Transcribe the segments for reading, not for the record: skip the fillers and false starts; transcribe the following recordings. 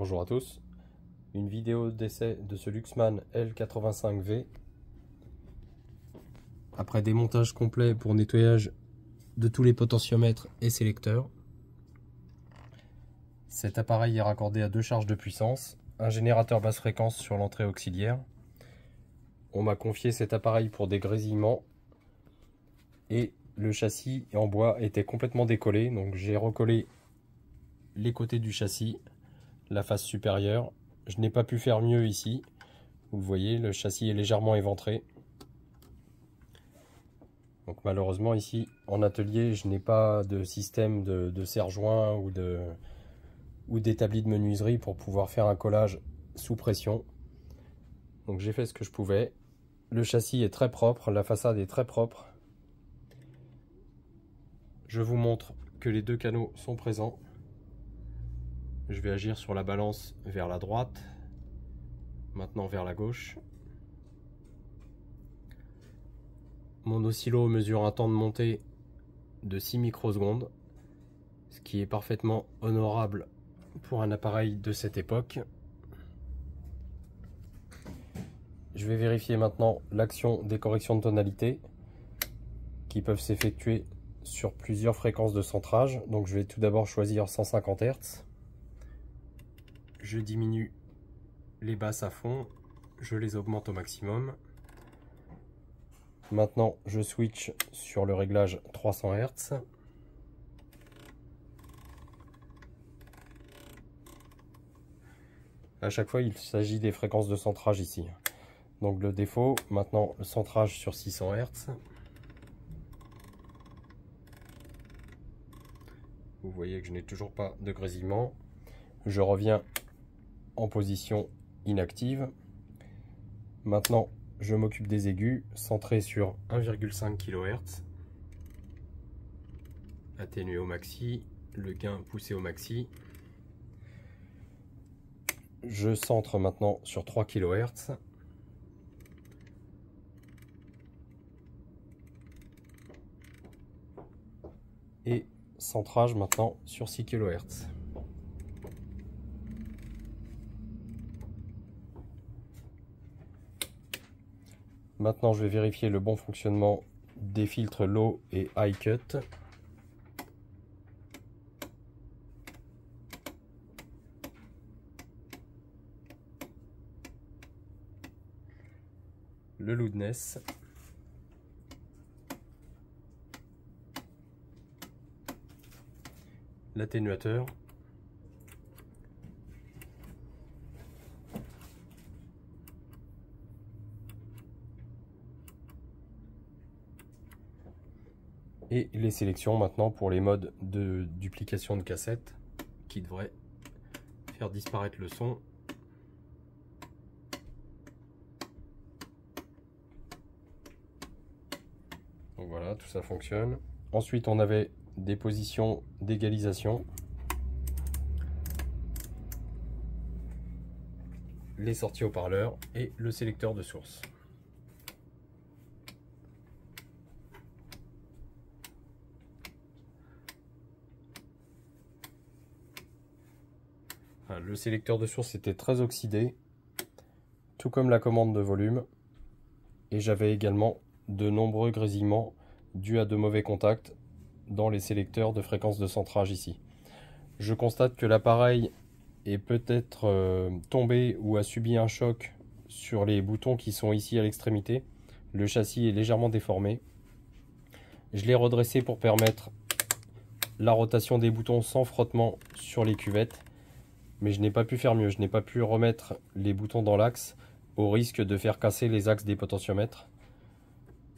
Bonjour à tous, une vidéo d'essai de ce Luxman L85V. Après démontage complet pour nettoyage de tous les potentiomètres et sélecteurs. Cet appareil est raccordé à deux charges de puissance, un générateur basse fréquence sur l'entrée auxiliaire. On m'a confié cet appareil pour des grésillements et le châssis en bois était complètement décollé, donc j'ai recollé les côtés du châssis, la face supérieure. Je n'ai pas pu faire mieux ici, vous le voyez, le châssis est légèrement éventré. Donc malheureusement ici en atelier je n'ai pas de système de serre-joint ou d'établi de menuiserie pour pouvoir faire un collage sous pression. Donc j'ai fait ce que je pouvais. Le châssis est très propre, la façade est très propre. Je vous montre que les deux canaux sont présents. Je vais agir sur la balance vers la droite, maintenant vers la gauche. Mon oscillo mesure un temps de montée de 6 microsecondes, ce qui est parfaitement honorable pour un appareil de cette époque. Je vais vérifier maintenant l'action des corrections de tonalité qui peuvent s'effectuer sur plusieurs fréquences de centrage. Donc je vais tout d'abord choisir 150 Hz. Je diminue les basses à fond, je les augmente au maximum. Maintenant je switch sur le réglage 300 Hz. À chaque fois il s'agit des fréquences de centrage ici. Donc le défaut, maintenant le centrage sur 600 Hz. Vous voyez que je n'ai toujours pas de grésillement. Je reviens en position inactive. Maintenant je m'occupe des aigus, centré sur 1,5 kHz. Atténué au maxi, le gain poussé au maxi. Je centre maintenant sur 3 kHz. Et centrage maintenant sur 6 kHz. Maintenant je vais vérifier le bon fonctionnement des filtres low et high cut. Le loudness. L'atténuateur. Et les sélections maintenant pour les modes de duplication de cassette qui devraient faire disparaître le son. Donc voilà, tout ça fonctionne. Ensuite on avait des positions d'égalisation. Les sorties haut-parleurs et le sélecteur de source. Le sélecteur de source était très oxydé, tout comme la commande de volume, et j'avais également de nombreux grésillements dus à de mauvais contacts dans les sélecteurs de fréquence de centrage ici. Je constate que l'appareil est peut-être tombé ou a subi un choc sur les boutons qui sont ici à l'extrémité. Le châssis est légèrement déformé. Je l'ai redressé pour permettre la rotation des boutons sans frottement sur les cuvettes. Mais je n'ai pas pu faire mieux, je n'ai pas pu remettre les boutons dans l'axe au risque de faire casser les axes des potentiomètres.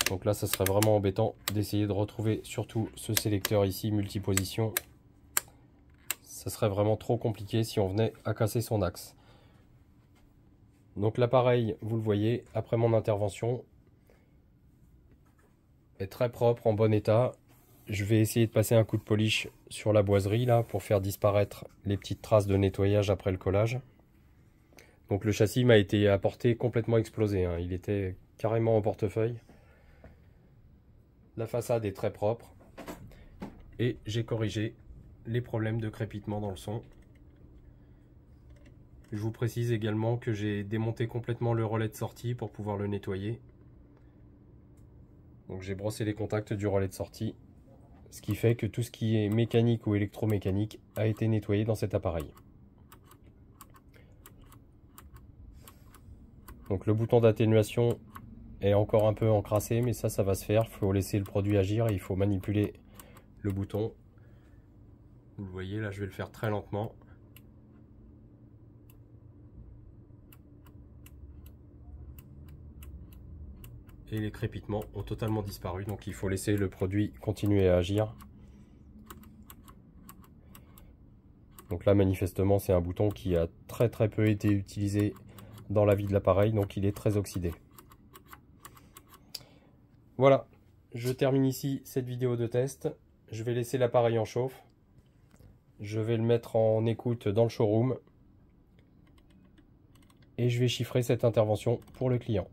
Donc là, ça serait vraiment embêtant d'essayer de retrouver surtout ce sélecteur ici, multiposition. Ça serait vraiment trop compliqué si on venait à casser son axe. Donc l'appareil, vous le voyez, après mon intervention, est très propre, en bon état. Je vais essayer de passer un coup de polish sur la boiserie là pour faire disparaître les petites traces de nettoyage après le collage. Donc le châssis m'a été apporté complètement explosé, hein. Il était carrément en portefeuille. La façade est très propre et j'ai corrigé les problèmes de crépitement dans le son. Je vous précise également que j'ai démonté complètement le relais de sortie pour pouvoir le nettoyer. Donc j'ai brossé les contacts du relais de sortie, ce qui fait que tout ce qui est mécanique ou électromécanique a été nettoyé dans cet appareil. Donc le bouton d'atténuation est encore un peu encrassé, mais ça va se faire. Il faut laisser le produit agir et il faut manipuler le bouton. Vous le voyez, là je vais le faire très lentement. Et les crépitements ont totalement disparu, donc il faut laisser le produit continuer à agir. Donc là manifestement c'est un bouton qui a très peu été utilisé dans la vie de l'appareil, donc il est très oxydé. Voilà, je termine ici cette vidéo de test. Je vais laisser l'appareil en chauffe. Je vais le mettre en écoute dans le showroom. Et je vais chiffrer cette intervention pour le client.